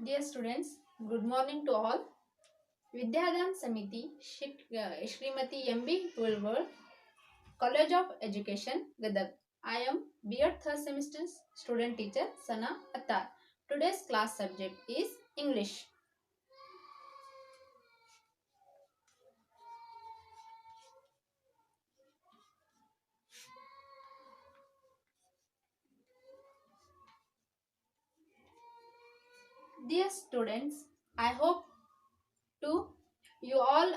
Dear students, good morning to all. Vidyadhan Samiti, Shrimati M.B. Pulvar, College of Education, Gadag. I am B.Ed third semester student teacher Sana Attar. Today's class subject is English. Dear students, I hope to you all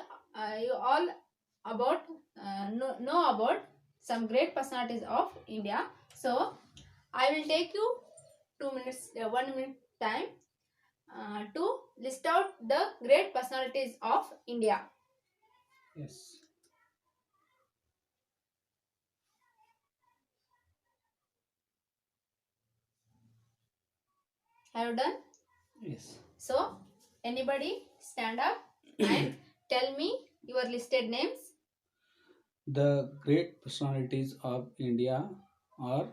about know about some great personalities of India. So I will take you 2 minutes, 1 minute time to list out the great personalities of India. Yes. Have you done? Yes. So, anybody stand up and tell me your listed names. The great personalities of India are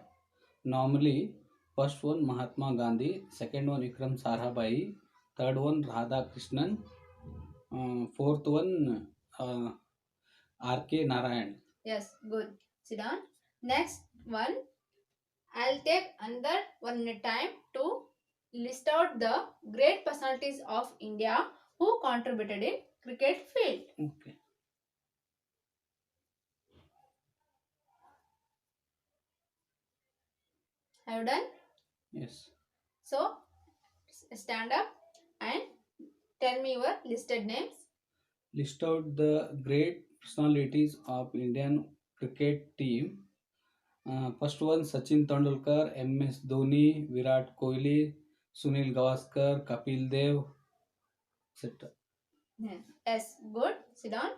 normally first one Mahatma Gandhi, second one Vikram Sarabhai, third one Radha Krishnan, fourth one R.K. Narayan. Yes, good. Sit down. Next one, I'll take another 1 minute time to list out the great personalities of India who contributed in cricket field. Okay. Have you done? Yes. So, stand up and tell me your listed names. List out the great personalities of Indian cricket team. First one Sachin Tendulkar, M.S. Dhoni, Virat Kohli, Sunil Gavaskar, Kapil Dev, etc. Yes, good. Sit down.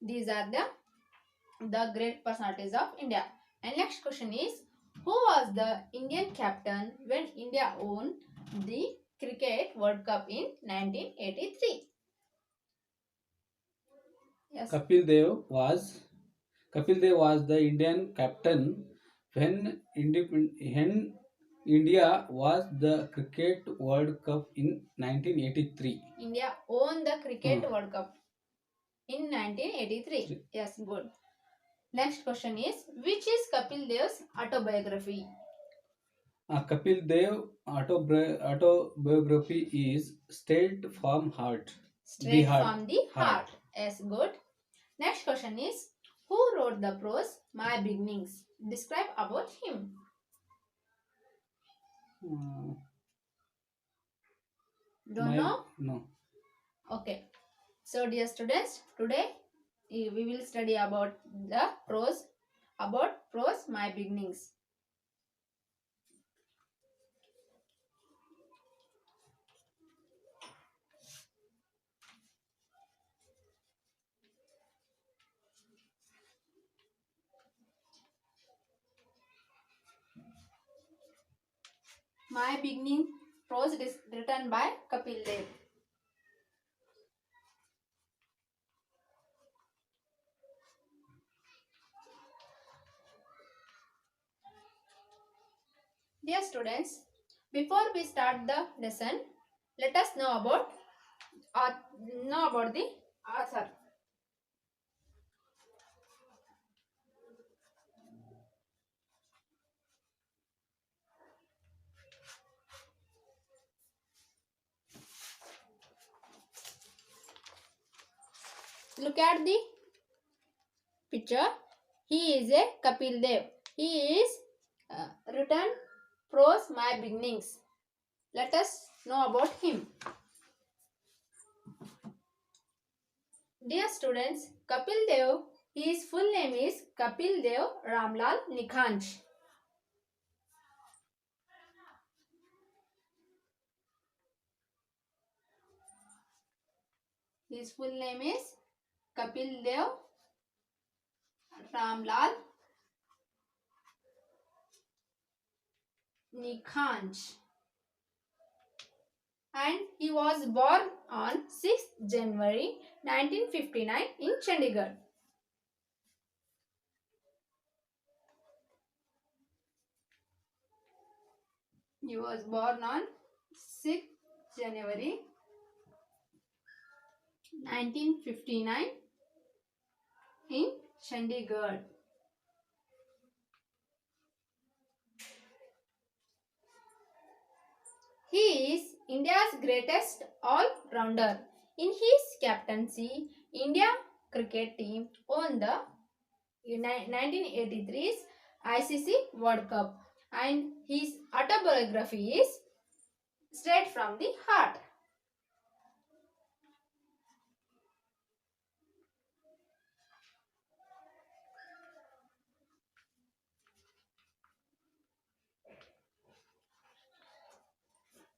These are the great personalities of India. And next question is, who was the Indian captain when India won the Cricket World Cup in 1983? Yes. Kapil Dev was the Indian captain when India was the Cricket World Cup in 1983. India won the Cricket Hmm. World Cup in 1983. Yes, good. Next question is, which is Kapil Dev's autobiography? Kapil Dev autobiography is Straight from Heart. Straight Heart. from the heart. Yes, good. Next question is, who wrote the prose My Beginnings? Describe about him. Uh, Don't know? No. Okay. So, dear students, today we will study about the prose My Beginnings. My Beginning prose is written by Kapil Dev. Dear students, before we start the lesson, let us uh, know about the author. Look at the picture. He is a Kapil Dev. He is written prose My Beginnings. Let us know about him. Dear students, Kapil Dev, his full name is Kapil Dev Ramlal Nikhanj. His full name is Kapil Dev Ramlal Nikhanj. And he was born on 6th January 1959 in Chandigarh. He was born on 6th January 1959 in Chandigarh. He is India's greatest all-rounder. In his captaincy, India cricket team won the 1983's ICC World Cup, and his autobiography is Straight from the Heart.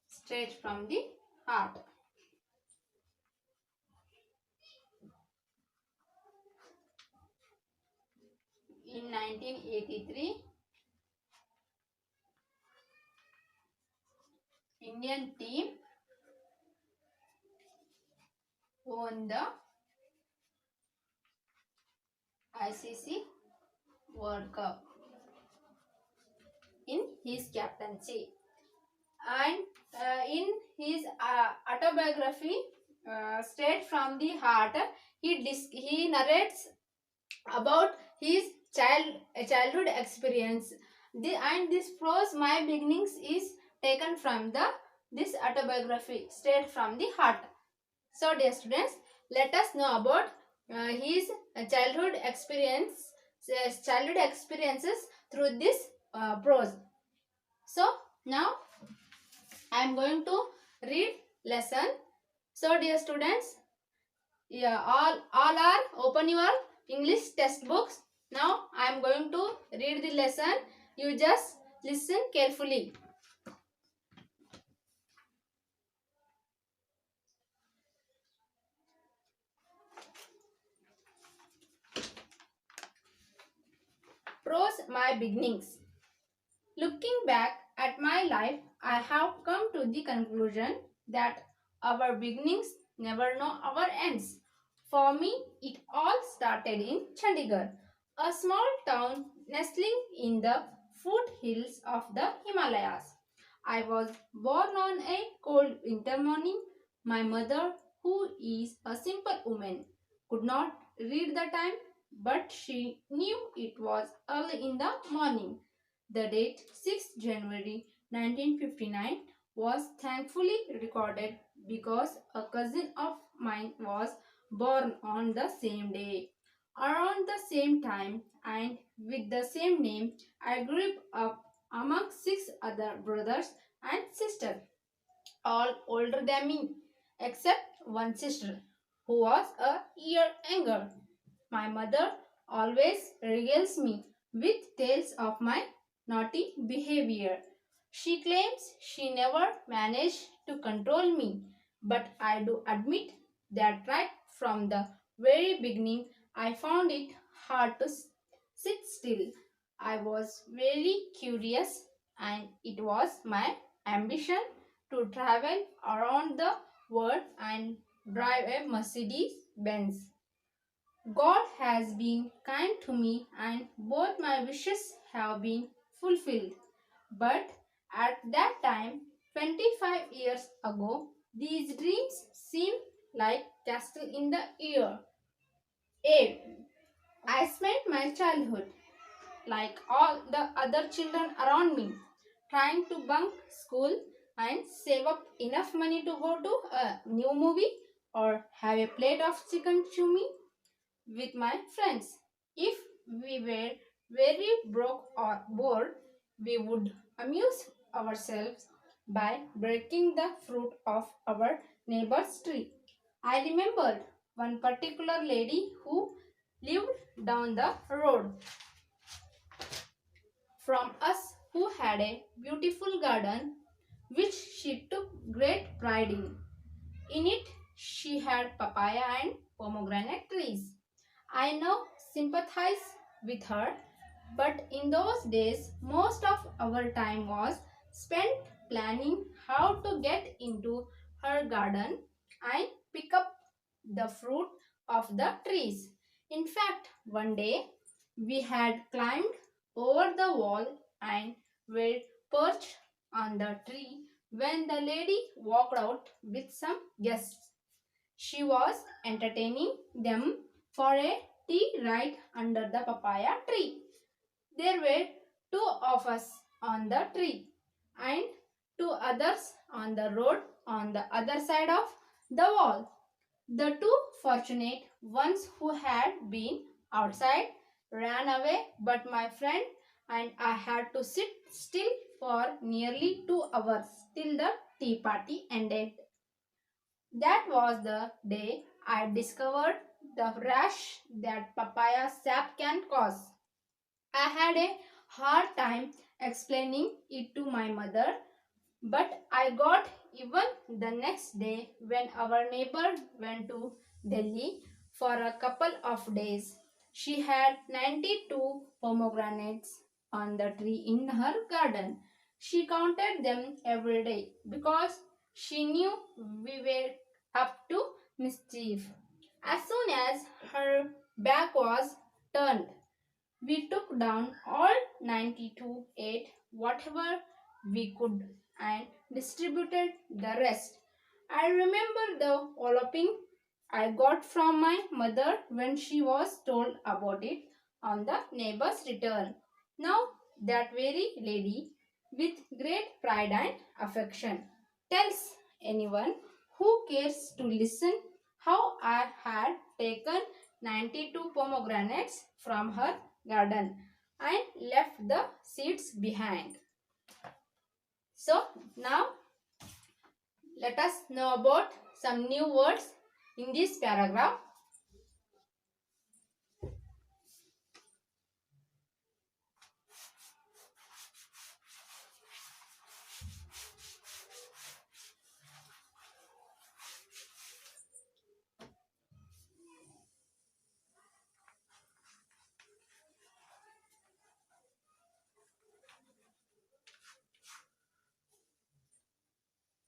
Straight from the Heart. In 1983, Indian team won the ICC World Cup in his captaincy. And in his autobiography, Straight from the Heart, he narrates about his childhood experience. And this prose, My Beginnings, is taken from this autobiography, Straight from the Heart. So, dear students, let us know about his childhood experiences through this prose. So, now I am going to read lesson. So, dear students, all are open your English textbooks. Now I am going to read the lesson. You just listen carefully. Prose, My Beginnings. Looking back at my life, I have come to the conclusion that our beginnings never know our ends. For me, it all started in Chandigarh, a small town nestling in the foothills of the Himalayas. I was born on a cold winter morning. My mother, who is a simple woman, could not read the time, but she knew it was early in the morning. The date 6th January 1959 was thankfully recorded because a cousin of mine was born on the same day. Around the same time and with the same name, I grew up among 6 other brothers and sisters, all older than me, except one sister who was a year younger. My mother always regales me with tales of my naughty behavior. She claims she never managed to control me, but I do admit that right from the very beginning I found it hard to sit still. I was very curious, and it was my ambition to travel around the world and drive a Mercedes Benz. God has been kind to me, and both my wishes have been fulfilled. But at that time, 25 years ago, these dreams seemed like castle in the air. A. I spent my childhood, like all the other children around me, trying to bunk school and save up enough money to go to a new movie or have a plate of chicken chumi with my friends. If we were very broke or bored, we would amuse ourselves by breaking the fruit of our neighbor's tree. I remembered one particular lady who lived down the road from us, who had a beautiful garden which she took great pride in. In it, she had papaya and pomegranate trees. I now sympathize with her, but in those days, most of our time was spent planning how to get into her garden and pick up the fruit of the trees. In fact, one day we had climbed over the wall and were perched on the tree when the lady walked out with some guests. She was entertaining them for a tea right under the papaya tree. There were two of us on the tree and two others on the road on the other side of the wall. The two fortunate ones who had been outside ran away, but my friend and I had to sit still for nearly 2 hours till the tea party ended. That was the day I discovered the rash that papaya sap can cause. I had a hard time explaining it to my mother, but I got even the next day when our neighbor went to Delhi for a couple of days. She had 92 pomegranates on the tree in her garden. She counted them every day because she knew we were up to mischief. As soon as her back was turned, we took down all 92, ate whatever we could, and distributed the rest. I remember the walloping I got from my mother when she was told about it on the neighbor's return. Now, that very lady, with great pride and affection, tells anyone who cares to listen how I had taken 92 pomegranates from her garden and left the seeds behind. So now let us know about some new words in this paragraph.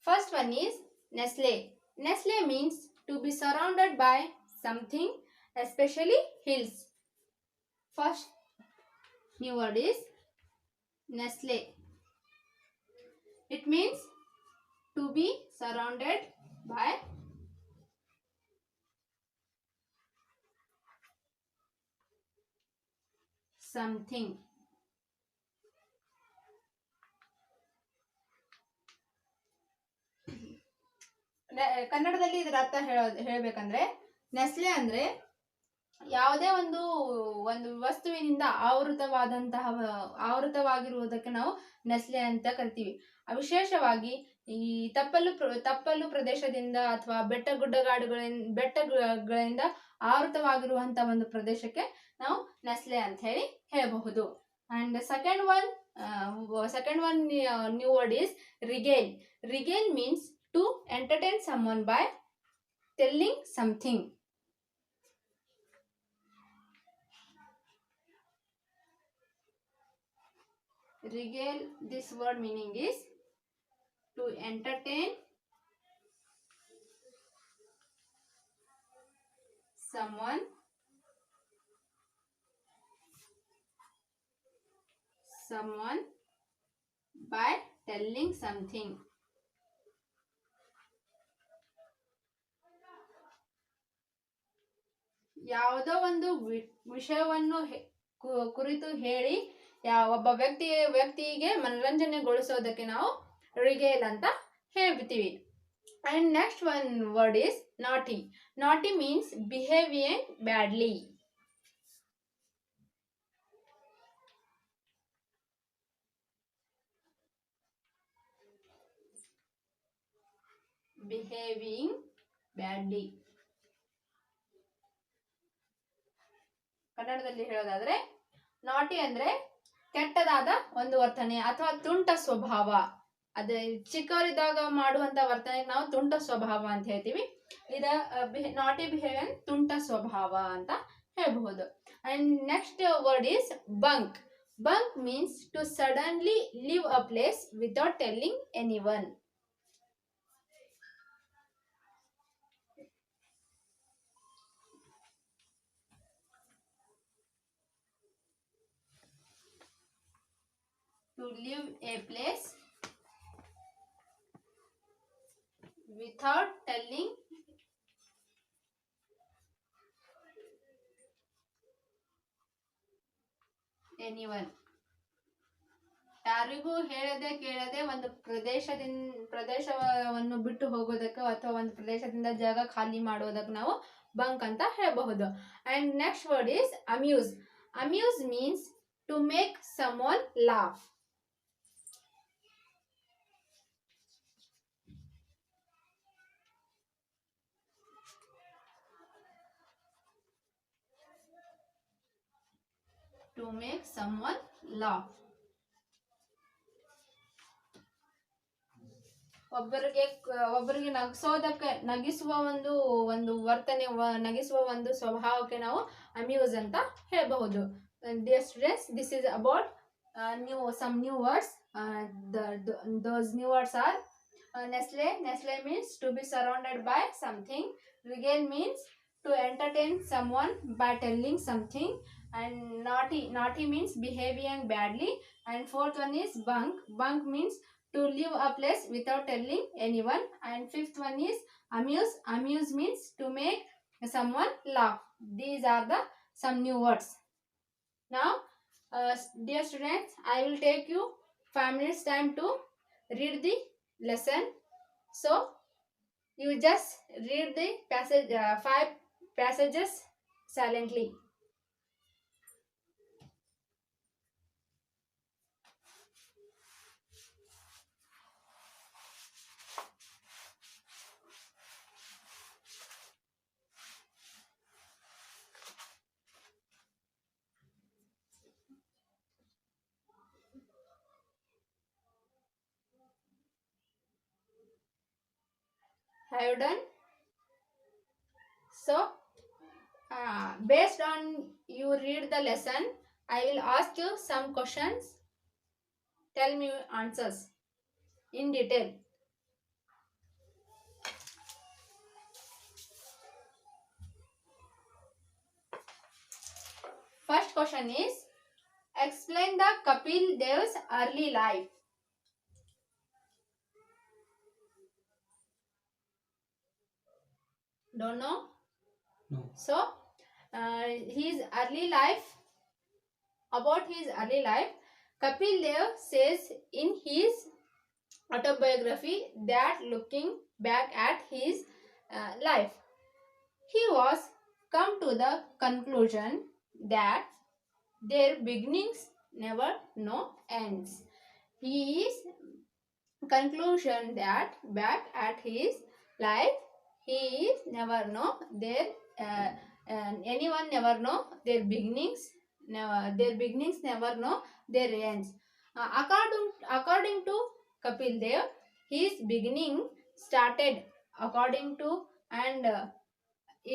First one is Nestle. Nestle means to be surrounded by something, especially hills. First new word is Nestle. It means to be surrounded by something. ಕನ್ನಡದಲ್ಲಿ ಇದರ ಅರ್ಥ ಹೇಳಬೇಕಂದ್ರೆ Nestle ಅಂದ್ರೆ ಯಾವುದೇ ಒಂದು ಒಂದು ವಸ್ತುವಿನಿಂದ ಆವೃತವಾಗಿರುವುದಕ್ಕೆ ನಾವು ನೆಸ್ಲೆ ಅಂತ ಕರಿತೀವಿ. ವಿಶೇಷವಾಗಿ ಈ ತಪ್ಪಲು ಪ್ರದೇಶದಿಂದ ಅಥವಾ ಬೆಟ್ಟಗಳಿಂದ ಆವೃತವಾಗಿರುವಂತಹ ಒಂದು ಪ್ರದೇಶಕ್ಕೆ ನಾವು ನೆಸ್ಲೆ ಅಂತ ಹೇಳಬಹುದು. And second one new word is regale. Regale means to entertain someone by telling something. Regale, this word meaning is to entertain someone by telling something. ಯಾವುದೋ ಒಂದು ವಿಷಯವನ್ನು ಕುರಿತು ಹೇಳಿ ಒಬ್ಬ ವ್ಯಕ್ತಿಗೆ ಮನರಂಜನೆಗೊಳಿಸೋದಕ್ಕೆ ನಾವು ರಿಗೇಲ್ ಅಂತ ಹೇಳ್ತೀವಿ. And next one word is ನಾಟಿ. ನಾಟಿ means behaviour badly. Behaving badly. ಕನ್ನಡದಲ್ಲಿ ಹೇಳೋದಾದ್ರೆ ನಾಟಿ ಅಂದ್ರೆ ಕೆಟ್ಟದಾದ ಒಂದು ವರ್ತನೆ ಅಥವಾ ತುಂಟ ಸ್ವಭಾವ. ಅದೇ ಚಿಕ್ಕವರಿದ್ದಾಗ ಮಾಡುವಂತ ವರ್ತನೆ ನಾವು ತುಂಟ ಸ್ವಭಾವ ಅಂತ ಹೇಳ್ತೀವಿ. ಇದ ನಾಟಿ ಬಿಹೇವಿಯರ್ ತುಂಟ ಸ್ವಭಾವ ಅಂತ ಹೇಳಬಹುದು. And next word is bunk. Bunk means to suddenly leave a place without telling anyone. To leave a place without telling anyone. ಯಾರಿಗೂ ಹೇಳದೆ ಕೇಳದೆ ಒಂದು ಪ್ರದೇಶವನ್ನು ಬಿಟ್ಟು ಹೋಗೋದಕ್ಕೆ ಅಥವಾ ಒಂದು ಪ್ರದೇಶದಿಂದ ಜಾಗ ಖಾಲಿ ಮಾಡೋದಕ್ಕೆ ನಾವು ಬಂಕ್ ಅಂತ ಹೇಳಬಹುದು. And next word is amuse. Amuse means to make someone laugh. To make someone laugh. ಒಬ್ಬರಿಗೆ ನಗಿಸುವ ಒಂದು ವರ್ತನೆ, ನಗಿಸುವ ಒಂದು ಸ್ವಭಾವಕ್ಕೆ ನಾವು ಅಮ್ಯೂಸ್ ಅಂತ ಹೇಳಬಹುದು. Dear students, this is about some new words. Those new words are Nestle. Nestle means to be surrounded by something. Regale means to entertain someone by telling something. And naughty means behaving badly. And fourth one is bunk. Bunk means to leave a place without telling anyone. And fifth one is amuse. Amuse means to make someone laugh. These are some new words. Now, dear students, I will take you 5 minutes time to read the lesson. So, you just read the passage, 5 passages silently. Have you done? So, based on you read the lesson, I will ask you some questions. Tell me answers in detail. First question is, explain the Kapil Dev's early life. Don't know? No. So, his early life, about his early life, Kapil Dev says in his autobiography that looking back at his life, he was come to the conclusion that their beginnings never know ends. He is conclusion that back at his life, he is never know their anyone never know their beginnings. Their beginnings never know their ends. According to Kapil Dev, his beginning started according to, and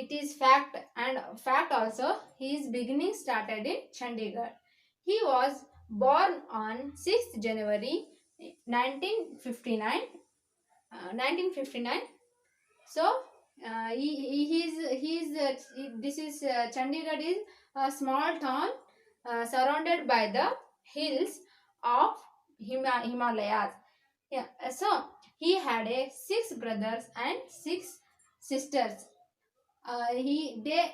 it is fact also, his beginning started in Chandigarh. He was born on 6th January 1959. So this is Chandigarh is a small town surrounded by the hills of Himalayas. Yeah. So he had 6 brothers and 6 sisters. They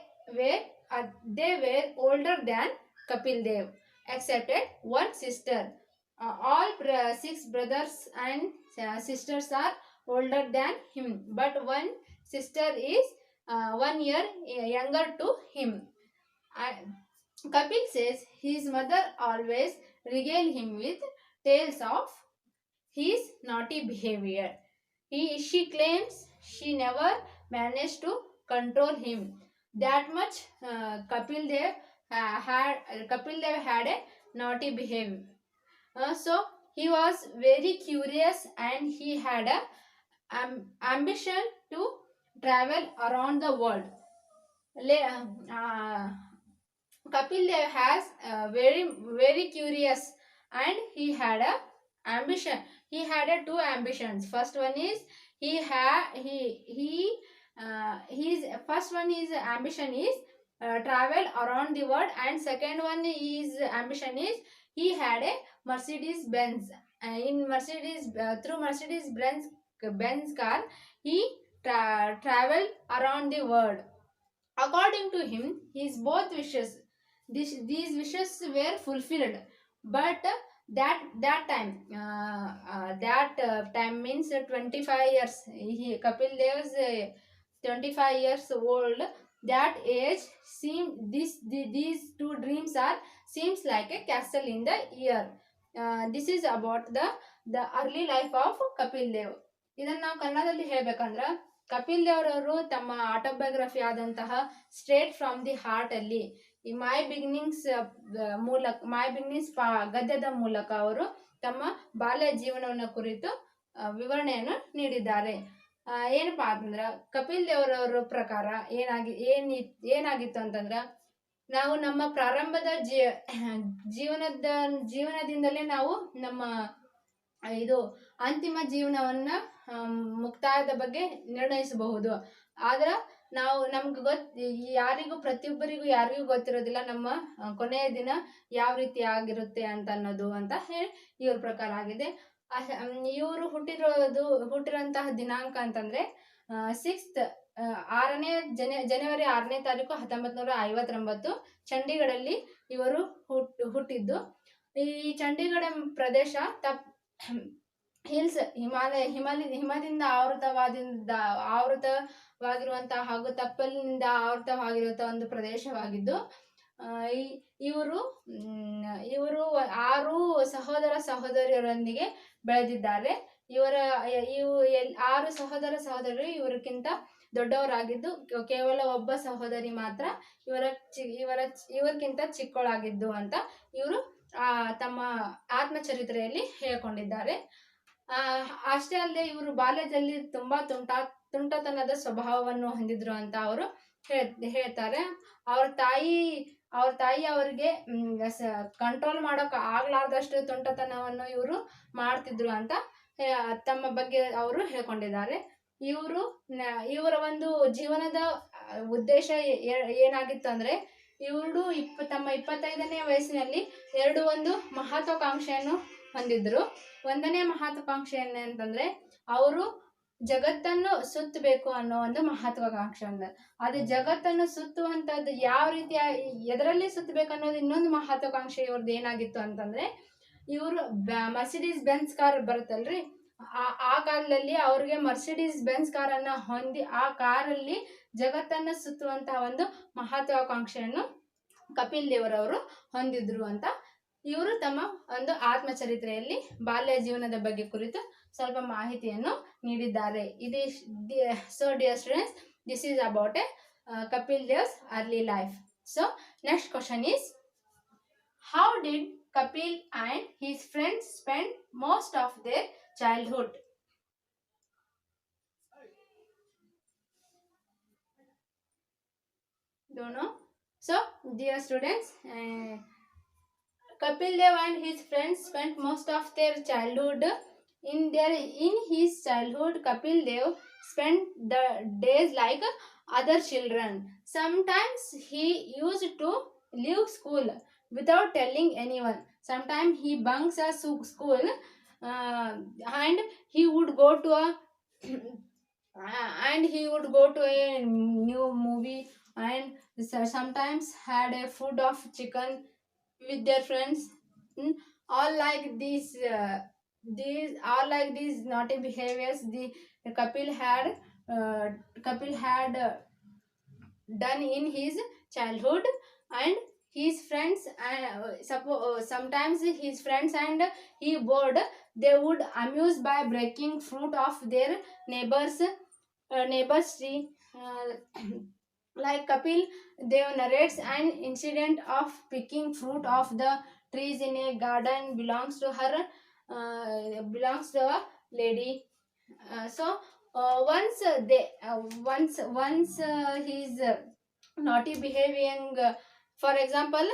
were older than Kapil Dev, excepted one sister. All 6 brothers and sisters are older than him, but one sister is 1 year younger to him. Kapil says his mother always regaled him with tales of his naughty behavior. She claims she never managed to control him. That much Kapil Dev had a naughty behavior. So he was very curious and he had a ambition to travel around the world. Kapil Dev has very curious and he had a ambition. He had 2 ambitions. First one is his first one is ambition is travel around the world, and second one is ambition is he had a Mercedes Benz. Through Mercedes Benz car, he traveled around the world. According to him, his both wishes, these wishes were fulfilled, but that time means 25 years. Kapil Dev's 25 years old. That age these two dreams are seems like a castle in the air. This is about the early life of Kapil Dev. ಇದನ್ನ ನಾವು ಕನ್ನಡದಲ್ಲಿ ಹೇಳ್ಬೇಕಂದ್ರ ಕಪಿಲ್ ದೇವ್ರವರು ತಮ್ಮ autobiography ಆದಂತಹ straight from the heart ಅಲ್ಲಿ ಈ ಮೈ beginnings ಗದ್ಯದ ಮೂಲಕ ಅವರು ತಮ್ಮ ಬಾಲ್ಯ ಜೀವನವನ್ನು ಕುರಿತು ವಿವರಣೆಯನ್ನು ನೀಡಿದ್ದಾರೆ. ಏನಪ್ಪಾ ಅಂತಂದ್ರ ಕಪಿಲ್ ದೇವ್ರವ್ರ ಪ್ರಕಾರ ಏನಾಗಿತ್ತು ಅಂತಂದ್ರ, ನಾವು ನಮ್ಮ ಪ್ರಾರಂಭದ ಜೀವನದಿಂದಲೇ ನಾವು ನಮ್ಮ ಇದು ಅಂತಿಮ ಜೀವನವನ್ನ ಮುಕ್ತಾಯದ ಬಗ್ಗೆ ನಿರ್ಣಯಿಸಬಹುದು. ಆದ್ರ ನಾವು ಪ್ರತಿಯೊಬ್ಬರಿಗೂ ಯಾರಿಗೂ ಗೊತ್ತಿರೋದಿಲ್ಲ ನಮ್ಮ ಕೊನೆಯ ದಿನ ಯಾವ ರೀತಿ ಆಗಿರುತ್ತೆ ಅಂತ ಅನ್ನೋದು ಅಂತ ಹೇಳಿ ಇವ್ರ ಪ್ರಕಾರ ಆಗಿದೆ. ಇವರು ಹುಟ್ಟಿರೋಂತಹ ದಿನಾಂಕ ಅಂತಂದ್ರೆ 6th ಜನವರಿ 6ನೇ ತಾರೀಕು 1959 ಚಂಡೀಗಢಲ್ಲಿ ಇವರು ಹುಟ್ಟಿದ್ದು. ಈ ಚಂಡೀಗಢ ಪ್ರದೇಶ ಹಿಲ್ಸ್ ಹಿಮದಿಂದ ಆವೃತವಾಗಿರುವಂತಹ ಹಾಗೂ ತಪ್ಪಲಿನಿಂದ ಆವೃತವಾಗಿರುವಂತಹ ಒಂದು ಪ್ರದೇಶವಾಗಿದ್ದು, ಇವರು 6 ಸಹೋದರಿಯರೊಂದಿಗೆ ಬೆಳೆದಿದ್ದಾರೆ. 6 ಸಹೋದರರು ಇವರಿಗಿಂತ ದೊಡ್ಡವರಾಗಿದ್ದು, ಕೇವಲ ಒಬ್ಬ ಸಹೋದರಿ ಮಾತ್ರ ಇವರಿಗಿಂತ ಚಿಕ್ಕವಳಾಗಿದ್ದು ಅಂತ ಇವರು ತಮ್ಮ ಆತ್ಮಚರಿತ್ರೆಯಲ್ಲಿ ಹೇಳಿಕೊಂಡಿದ್ದಾರೆ. ಅಷ್ಟೇ ಅಲ್ಲದೆ ಇವರು ಬಾಲ್ಯದಲ್ಲಿ ತುಂಬಾ ತುಂಟತನದ ಸ್ವಭಾವವನ್ನು ಹೊಂದಿದ್ರು ಅಂತ ಅವರು ಹೇಳ್ತಾರೆ. ಅವ್ರ ತಾಯಿ ಅವರಿಗೆ ಕಂಟ್ರೋಲ್ ಮಾಡೋಕೆ ಆಗ್ಲಾರ್ದಷ್ಟು ತುಂಟತನವನ್ನು ಇವರು ಮಾಡ್ತಿದ್ರು ಅಂತ ತಮ್ಮ ಬಗ್ಗೆ ಅವರು ಹೇಳ್ಕೊಂಡಿದ್ದಾರೆ. ಇವರ ಒಂದು ಜೀವನದ ಉದ್ದೇಶ ಏನಾಗಿತ್ತು ಅಂದ್ರೆ, ಇವರು ತಮ್ಮ 25ನೇ ವಯಸ್ಸಿನಲ್ಲಿ ಒಂದು ಮಹತ್ವಾಕಾಂಕ್ಷೆಯನ್ನು ಹೊಂದಿದ್ರು. 1ನೇ ಮಹತ್ವಾಕಾಂಕ್ಷೆ ಏನಂತಂದ್ರೆ, ಅವರು ಜಗತ್ತನ್ನು ಸುತ್ತಬೇಕು ಅನ್ನೋ ಒಂದು ಮಹತ್ವಾಕಾಂಕ್ಷೆ ಅಂದ್ರೆ, ಅದು ಜಗತ್ತನ್ನು ಸುತ್ತುವಂತದ್ದು ಯಾವ ರೀತಿಯ ಎದರಲ್ಲಿ ಸುತ್ತಬೇಕು ಅನ್ನೋದು ಇನ್ನೊಂದು ಮಹತ್ವಾಕಾಂಕ್ಷೆ ಇವ್ರದ್ದು ಏನಾಗಿತ್ತು ಅಂತಂದ್ರೆ, ಇವರು ಮರ್ಸಿಡೀಸ್ ಬೆನ್ಸ್ ಕಾರ್ ಬರುತ್ತಲ್ರಿ, ಆ ಕಾಲದಲ್ಲಿ ಅವ್ರಿಗೆ ಮರ್ಸಿಡೀಸ್ ಬೆನ್ಸ್ ಕಾರನ್ನ ಹೊಂದಿ ಆ ಕಾರಲ್ಲಿ ಜಗತ್ತನ್ನು ಸುತ್ತುವಂತಹ ಒಂದು ಮಹತ್ವಾಕಾಂಕ್ಷೆಯನ್ನು ಕಪಿಲ್ ದೇವರವರು ಹೊಂದಿದ್ರು ಅಂತ ಇವರು ತಮ್ಮ ಒಂದು ಆತ್ಮಚರಿತ್ರೆಯಲ್ಲಿ ಬಾಲ್ಯ ಜೀವನದ ಬಗ್ಗೆ ಕುರಿತು ಸ್ವಲ್ಪ ಮಾಹಿತಿಯನ್ನು ನೀಡಿದ್ದಾರೆ. So dear students, this is about Kapil Dev's early life. So next question is, how did Kapil and his friends spend most of their childhood? Don't know. So dear students, Kapil Dev and his friends spent most of their childhood. In his childhood, Kapil Dev spent the days like other children. Sometimes he used to leave school without telling anyone. Sometimes he bunks a school and he would go to a new movie, and sometimes had a food of chicken with their friends. All like these naughty behaviors Kapil had done in his childhood. And his friends sometimes his friends and he bored, they would amuse by breaking fruit of their neighbors tree. Like Kapil Dev narrates an incident of picking fruit of the trees in a garden belongs to a lady. Once he's naughty behaving. For example,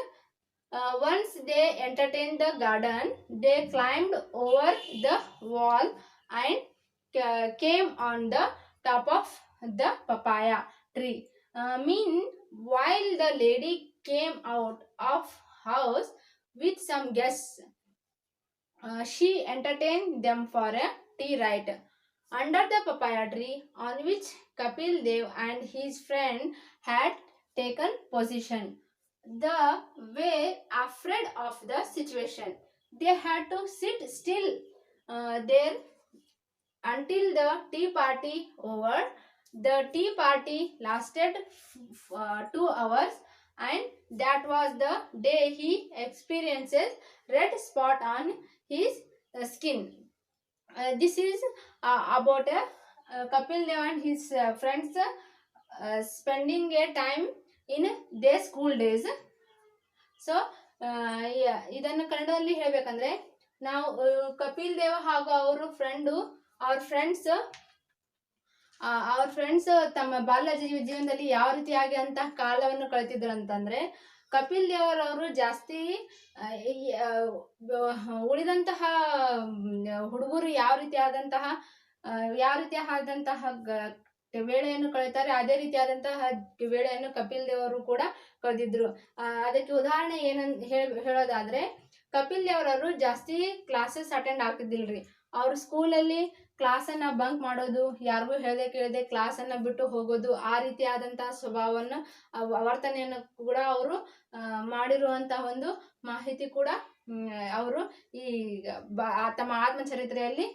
once they entertained the garden, they climbed over the wall and came on the top of the papaya tree. Meanwhile, the lady came out of house with some guests. She entertained them for a tea, right? under the papaya tree on which Kapil Dev and his friend had taken position. They were afraid of the situation. They had to sit still there until the tea party over. The tea party lasted 2 hours, and that was the day he experiences red spot on his skin. This is about Kapil Dev and his friends spending a time in their school days. So ಇದನ್ನು ಕನ್ನಡದಲ್ಲಿ ಹೇಳ್ಬೇಕಂದ್ರೆ ನಾವು ಕಪಿಲ್ ದೇವ ಹಾಗೂ ಅವ್ರ friends ತಮ್ಮ ಬಾಲ್ಯ ಜೀವನದಲ್ಲಿ ಯಾವ ರೀತಿಯಾಗಿ ಅಂತಹ ಕಾಲವನ್ನು ಕಳೆತಿದ್ರು ಅಂತಂದ್ರೆ, ಕಪಿಲ್ ದೇವರವರು ಜಾಸ್ತಿ ಉಳಿದಂತಹ ಹುಡುಗರು ಯಾವ ರೀತಿಯಾದಂತಹ ವೇಳೆಯನ್ನು ಕಳೀತಾರೆ, ಅದೇ ರೀತಿಯಾದಂತಹ ವೇಳೆಯನ್ನು ಕಪಿಲ್ ದೇವರು ಕೂಡ ಕಳೆದಿದ್ರು. ಅದಕ್ಕೆ ಉದಾಹರಣೆ ಏನಂತ ಹೇಳೋದಾದ್ರೆ, ಕಪಿಲ್ ದೇವರವರು ಜಾಸ್ತಿ ಕ್ಲಾಸಸ್ ಅಟೆಂಡ್ ಆಗ್ತಿದ್ದಿಲ್ರಿ. ಅವ್ರ ಸ್ಕೂಲಲ್ಲಿ ಕ್ಲಾಸನ್ನು ಬಂಕ್ ಮಾಡೋದು, ಯಾರಿಗೂ ಹೇಳದೆ ಕ್ಲಾಸನ್ನು ಬಿಟ್ಟು ಹೋಗೋದು, ಆ ರೀತಿಯಾದಂತಹ ಸ್ವಭಾವವನ್ನು ವರ್ತನೆಯನ್ನು ಕೂಡ ಅವರು ಮಾಡಿರುವಂತಹ ಒಂದು ಮಾಹಿತಿ ಕೂಡ ಅವರು ಈ ತಮ್ಮ ಆತ್ಮಚರಿತ್ರೆಯಲ್ಲಿ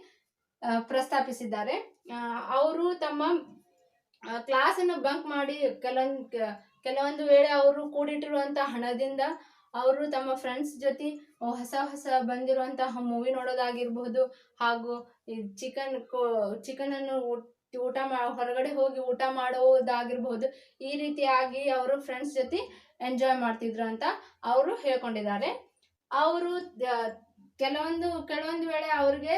ಪ್ರಸ್ತಾಪಿಸಿದ್ದಾರೆ. ಅವರು ತಮ್ಮ ಕ್ಲಾಸನ್ನು ಬಂಕ್ ಮಾಡಿ ಕೆಲವೊಂದು ವೇಳೆ ಅವರು ಕೂಡಿಟ್ಟಿರುವಂತಹ ಹಣದಿಂದ ಅವರು ತಮ್ಮ ಫ್ರೆಂಡ್ಸ್ ಜೊತೆ ಹೊಸ ಬಂದಿರುವಂತಹ ಮೂವಿ ನೋಡೋದಾಗಿರ್ಬಹುದು, ಹಾಗೂ ಚಿಕನ್ ಅನ್ನು ಹೊರಗಡೆ ಹೋಗಿ ಊಟ ಮಾಡೋದಾಗಿರ್ಬಹುದು, ಈ ರೀತಿಯಾಗಿ ಅವರು ಫ್ರೆಂಡ್ಸ್ ಜೊತೆ ಎಂಜಾಯ್ ಮಾಡ್ತಿದ್ರು ಅಂತ ಅವರು ಹೇಳ್ಕೊಂಡಿದ್ದಾರೆ. ಅವರು ಕೆಲವೊಂದು ವೇಳೆ ಅವ್ರಿಗೆ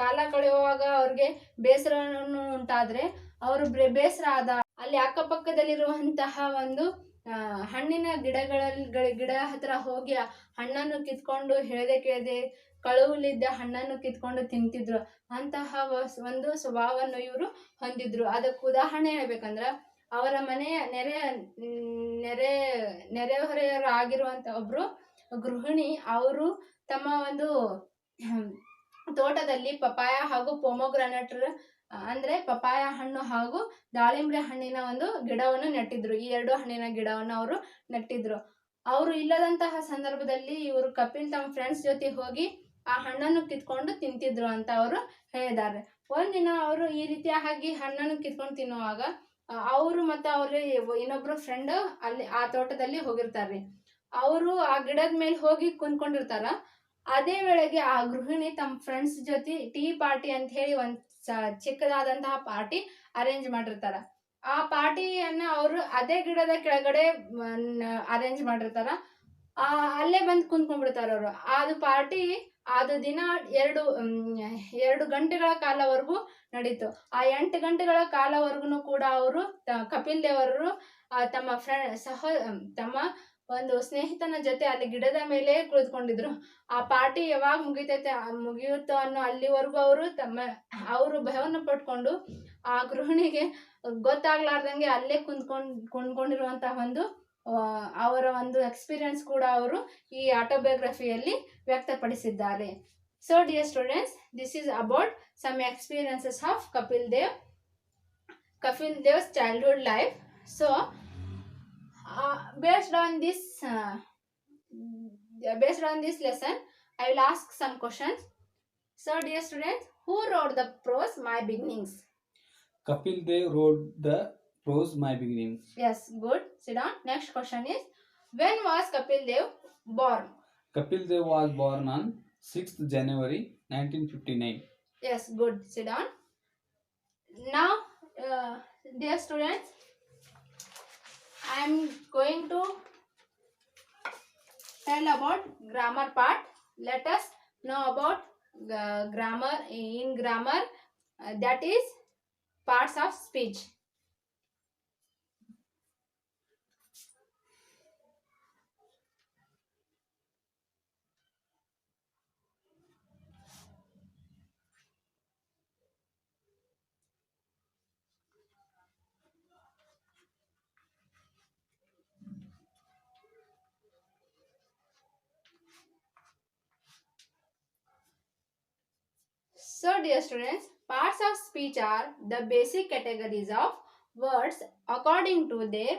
ಕಾಲ ಕಳೆಯುವಾಗ ಅವ್ರಿಗೆ ಬೇಸರವನ್ನು ಉಂಟಾದ್ರೆ, ಅವರು ಬೇಸರ ಆದ ಅಲ್ಲಿ ಅಕ್ಕಪಕ್ಕದಲ್ಲಿರುವಂತಹ ಒಂದು ಹಣ್ಣಿನ ಗಿಡ ಹತ್ರ ಹೋಗಿ ಹಣ್ಣನ್ನು ಕಿತ್ಕೊಂಡು ಕೇಳದೆ ಕಳುವಲಿದ್ದ ಹಣ್ಣನ್ನು ಕಿತ್ಕೊಂಡು ತಿಂತಿದ್ರು. ಅಂತಹ ಒಂದು ಸ್ವಭಾವವನ್ನು ಇವರು ಹೊಂದಿದ್ರು. ಅದಕ್ಕೆ ಉದಾಹರಣೆ ಹೇಳ್ಬೇಕಂದ್ರ, ಅವರ ಮನೆಯ ನೆರೆಹೊರೆಯವರು ಆಗಿರುವಂತ ಒಬ್ರು ಗೃಹಿಣಿ, ಅವರು ತಮ್ಮ ಒಂದು ತೋಟದಲ್ಲಿ ಪಪಾಯ ಹಾಗೂ ಪೊಮೊಗ್ರಾನೇಟ್ ಅಂದ್ರೆ ಪಪಾಯ ಹಣ್ಣು ಹಾಗೂ ದಾಳಿಂಬೆ ಹಣ್ಣಿನ ಒಂದು ಗಿಡವನ್ನು ನೆಟ್ಟಿದ್ರು. ಈ 2 ಹಣ್ಣಿನ ಗಿಡವನ್ನು ಅವರು ನೆಟ್ಟಿದ್ರು. ಅವರು ಇಲ್ಲದಂತಹ ಸಂದರ್ಭದಲ್ಲಿ ಇವರು ಕಪಿಲ್ ತಮ್ಮ ಫ್ರೆಂಡ್ಸ್ ಜೊತೆ ಹೋಗಿ ಆ ಹಣ್ಣನ್ನು ಕಿತ್ಕೊಂಡು ತಿಂತಿದ್ರು ಅಂತ ಅವರು ಹೇಳಿದ್ದಾರೆ. ಒಂದಿನ ಅವರು ಈ ರೀತಿಯಾಗಿ ಹಣ್ಣನ್ನು ಕಿತ್ಕೊಂಡು ತಿನ್ನುವಾಗ ಅವರು ಮತ್ತು ಅವ್ರ ಇನ್ನೊಬ್ರು ಫ್ರೆಂಡ್ ಅಲ್ಲಿ ಆ ತೋಟದಲ್ಲಿ ಹೋಗಿರ್ತಾರ್ರಿ. ಅವರು ಆ ಗಿಡದ ಮೇಲೆ ಹೋಗಿ ಕುಂತ್ಕೊಂಡಿರ್ತಾರ. ಅದೇ ವೇಳೆಗೆ ಆ ಗೃಹಿಣಿ ತಮ್ಮ ಫ್ರೆಂಡ್ಸ್ ಜೊತೆ ಟೀ ಪಾರ್ಟಿ ಅಂತ ಹೇಳಿ ಒಂದ್ ಚಿಕ್ಕದಾದಂತಹ ಪಾರ್ಟಿ ಅರೇಂಜ್ ಮಾಡಿರ್ತಾರ. ಆ ಪಾರ್ಟಿಯನ್ನ ಅವರು ಅದೇ ಗಿಡದ ಕೆಳಗಡೆ ಅರೇಂಜ್ ಮಾಡಿರ್ತಾರ. ಅಲ್ಲೇ ಬಂದು ಕುಂತ್ಕೊಂಡ್ಬಿಡ್ತಾರ ಅವರು. ಅದು ಪಾರ್ಟಿ ಅದು ದಿನ 2 ಗಂಟೆಗಳ ಕಾಲವರೆಗೂ ನಡೀತು. ಆ 8 ಗಂಟೆಗಳ ಕಾಲವರೆಗೂ ಕೂಡ ಅವರು ಕಪಿಲ್ ದೇವರು ತಮ್ಮ ಒಂದು ಸ್ನೇಹಿತನ ಜೊತೆ ಅಲ್ಲಿ ಗಿಡದ ಮೇಲೆ ಕುಳಿತುಕೊಂಡಿದ್ರು. ಆ ಪಾರ್ಟಿ ಯಾವಾಗ ಮುಗಿಯುತ್ತೋ ಅನ್ನೋ ಅಲ್ಲಿವರೆಗೂ ಅವರು ಭಯವನ್ನು ಪಟ್ಕೊಂಡು ಆ ಗೃಹಿಣಿಗೆ ಗೊತ್ತಾಗ್ಲಾರ್ದಂಗೆ ಅಲ್ಲೇ ಕುಂತ್ಕೊಂಡಿರುವಂತಹ ಒಂದು ಅವರ ಒಂದು ಎಕ್ಸ್ಪೀರಿಯನ್ಸ್ ಕೂಡ ಅವರು ಈ ಆಟೋಬಯೋಗ್ರಫಿಯಲ್ಲಿ ವ್ಯಕ್ತಪಡಿಸಿದ್ದಾರೆ. So dear students, this is about some experiences of Kapil Dev's childhood life. So based on this lesson, I will ask some questions. So dear students, who wrote the prose My Beginnings? Kapil Dev wrote the prose My Beginnings. Yes, good. Sit down. Next question is, when was Kapil Dev born? Kapil Dev was born on 6th January 1959. Yes, good. Sit down. Now, dear students, I am going to tell about grammar part. Let us know about grammar. In grammar, that is parts of speech. So dear students, Parts of speech are the basic categories of words according to their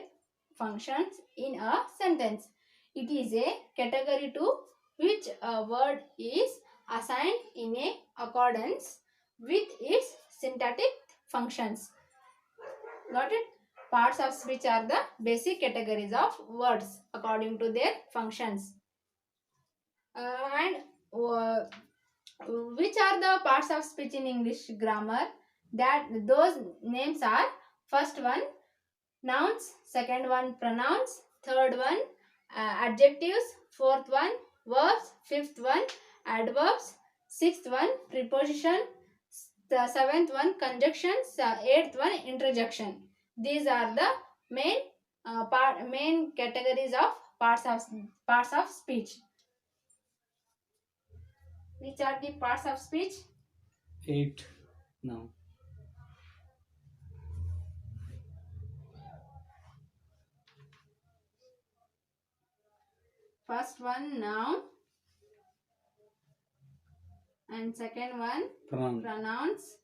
functions in a sentence. It is a category to which a word is assigned in a accordance with its syntactic functions. Got it? Parts of speech are the basic categories of words according to their functions. And which are the parts of speech in English grammar? That those names are: first one nouns, second one pronouns, third one adjectives, fourth one verbs, fifth one adverbs, sixth one preposition, the seventh one conjunctions, eighth one interjection. These are the main categories of parts of speech. Which are the parts of speech? 8 now. First one noun, and second one Pronoun. pronouns,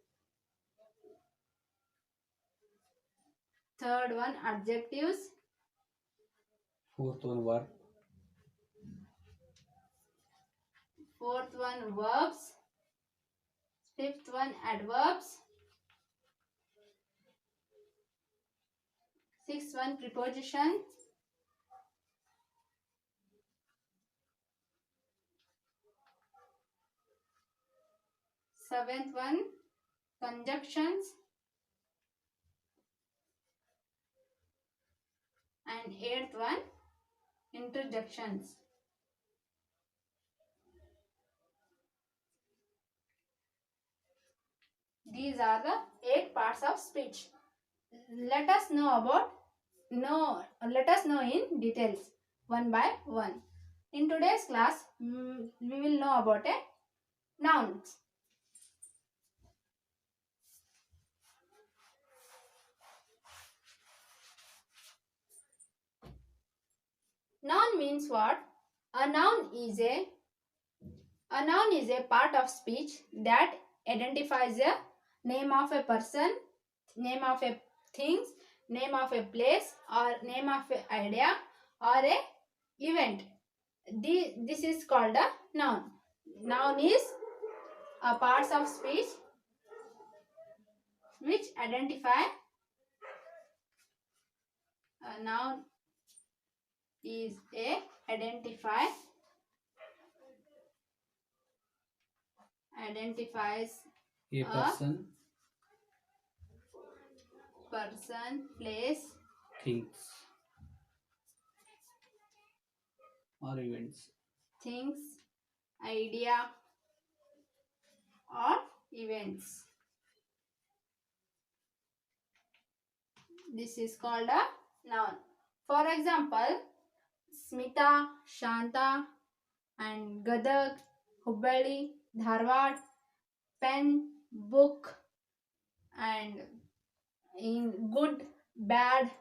third one adjectives, Fourth one verb. fourth one verbs, fifth one adverbs, sixth one preposition, seventh one conjunctions, and eighth one interjections. These are the 8 parts of speech. Let us know in details one by one. In today's class, we will know about a nouns. Noun means what? A noun is a part of speech that identifies a name of a person, name of a things, name of a place, or name of an idea or a event. This is called a noun. Noun is a parts of speech which identify. A noun is a identifies A person. Place, Things. Or events. things, idea, or events. This is called a noun. For example, Smita, Shanta, and Gadag, Hubballi, Dharwad, pen, book, and in good, bad,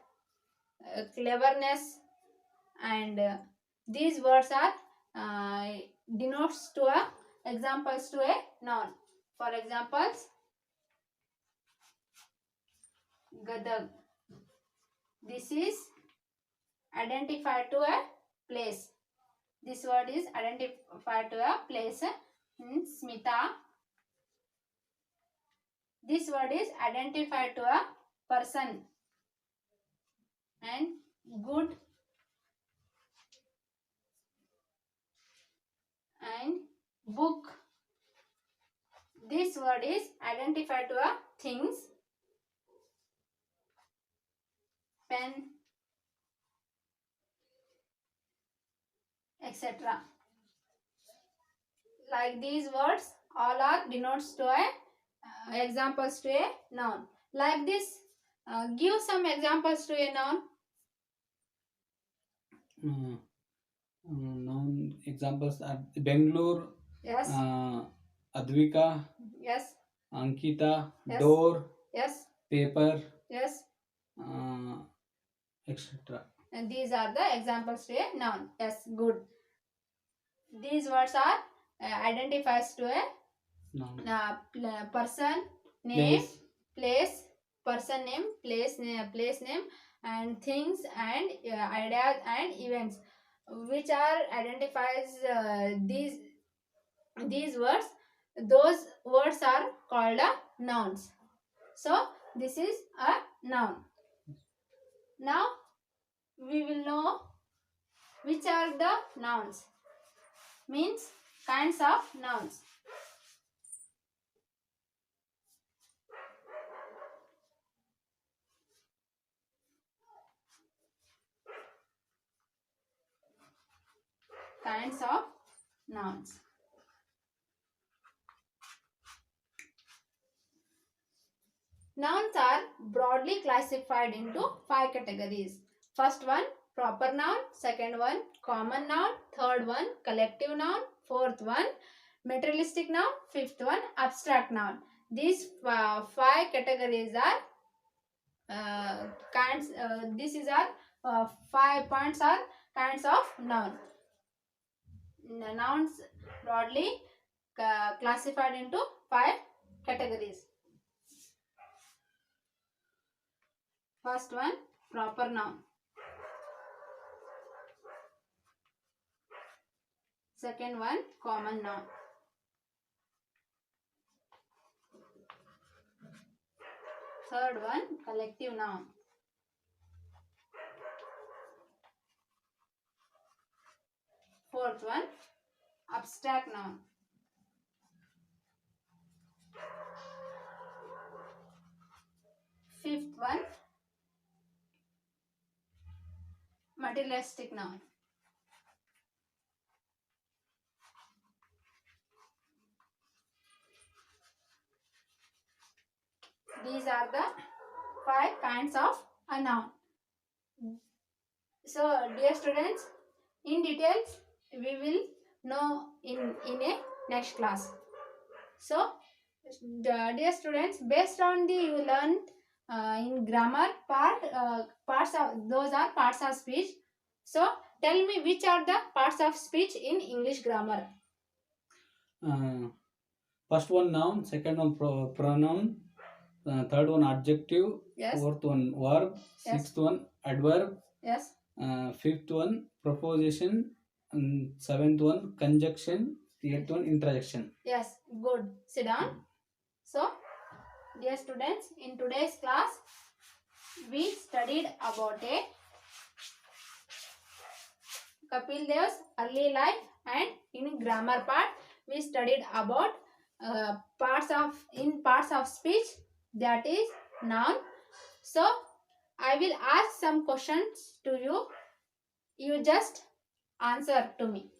cleverness, and these words are denotes to a examples to a noun. For examples, Gadag. This is identified to a place. This word is identified to a place. Smita. This word is identified to a person. And good and book. This word is identified to a things. Pen, etc. Like these words, all are denotes to a examples to a noun. Like this, give some examples to a noun. Noun examples are Bangalore. Yes. Advika. Yes. Ankita. Yes. Door. Yes. Paper. Yes. Etc. And these are the examples to a noun. Yes, good. These words are identifies to a Noun. person, name, place, place, person name, place name, and things and ideas and events, which are identifies these words. Those words are called nouns. So this is a noun. Now we will know which are the nouns, means kinds of nouns. Kinds of nouns. Nouns are broadly classified into 5 categories. First one, proper noun. Second one, common noun. Third one, collective noun. Fourth one, materialistic noun. Fifth one, abstract noun. These 5 categories are kinds. This is our 5 points are kinds of noun. Nouns broadly classified into 5 categories. First one, proper noun. Second one, common noun. Third one, collective noun. Fourth one, abstract noun. Fifth one, materialistic noun. These are the 5 kinds of a noun. So, dear students, in details we will know in a next class. So, dear students, based on the you learned in grammar parts of those are parts of speech. So, tell me which are the parts of speech in English grammar. first one noun, second one pronoun, third one adjective, Yes. fourth one verb, Yes. sixth one adverb, Yes. Fifth one preposition, and seventh one conjunction, eighth one interjection. Yes. Good. Sit down. So, dear students, in today's class, we studied about a Kapil Dev's early life, and in grammar part, we studied about parts of speech, that is noun. So, I will ask some questions to you. You just answer to me.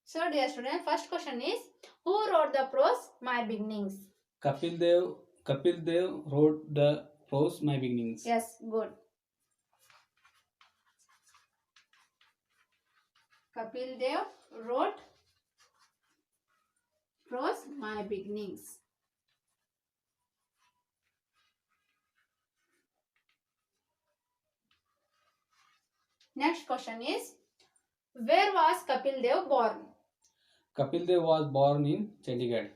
So, dear student, first question is, who wrote the prose My Beginnings? Kapil Dev wrote the prose My Beginnings. Yes, good. Kapil Dev wrote prose My Beginnings. Next question is, where was Kapil Dev born? Kapil Dev was born in Chandigarh.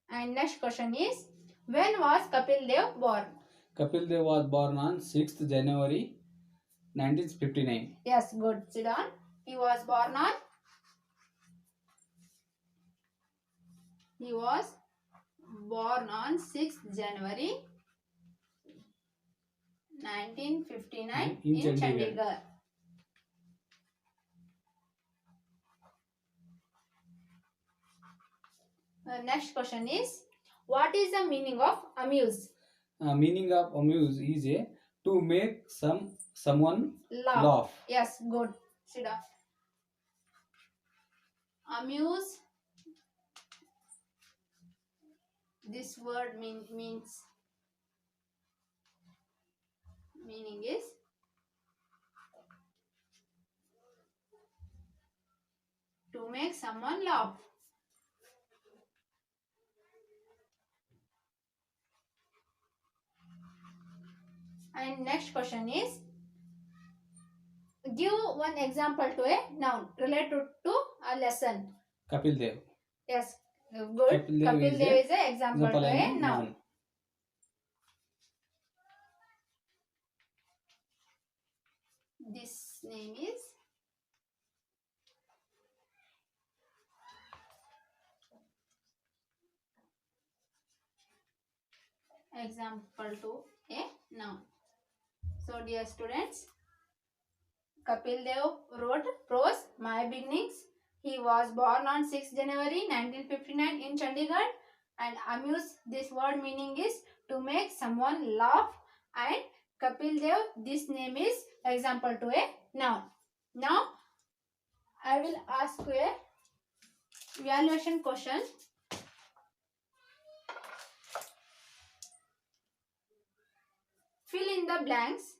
And next question is, when was Kapil Dev born? Kapil Dev was born on 6th January 1959. Yes, good. Sit down. He was born on 6th January 1959 In in Chandigarh. Chandigarh. Next question is, what is the meaning of amuse? Meaning of amuse is to make someone laugh. Yes, good. Sit down. Amuse. This word meaning is to make someone laugh. And next question is, give one example to a noun related to a lesson. Kapil Dev. Yes, good. Kapil Dev is an example to a noun. This name is example to a noun. So dear students, Kapil Dev wrote prose My Beginnings. He was born on 6th January 1959 in Chandigarh, and amuse, this word meaning is to make someone laugh, and Kapil Dev, this name is example to a noun. Now I will ask you a evaluation question. Fill in the blanks.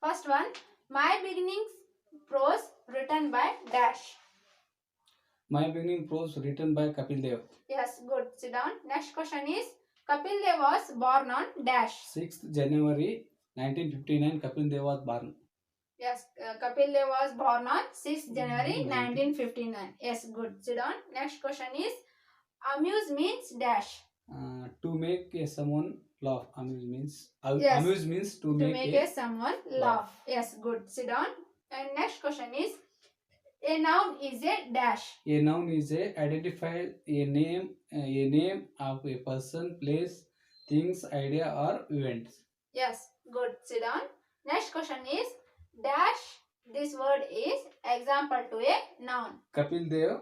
First one, My Beginnings prose written by dash. My Beginning prose written by Kapil Dev. Yes, good. Sit down. Next question is, Kapil Dev was born on dash. 6th January 1959, Kapil Dev was born. Yes, Kapil Dev was born on 6th January 1959. Yes, good. Sit down. Next question is, amuse means dash. To make someone laugh. Amuse means Yes. amuse means to make a someone laugh. Yes, good. Sit down. And next question is, a noun is a dash. A noun is a identify a name of a person, place, things, idea, or events. Yes, good. Sit down. Next question is, dash. This word is example to a noun. Kapil Dev.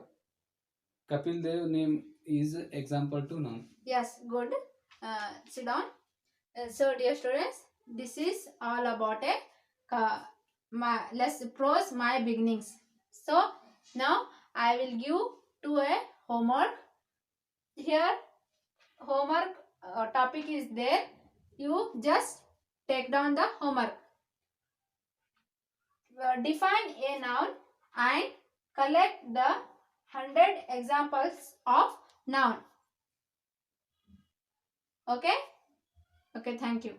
Kapil Dev name is example to noun. Yes, good. Sit down. So, dear students, this is all about let's prose My Beginnings. So, now I will give to a homework. Here, homework topic is there. You just take down the homework. Define a noun and collect the 100 examples of noun. Okay? Okay, thank you.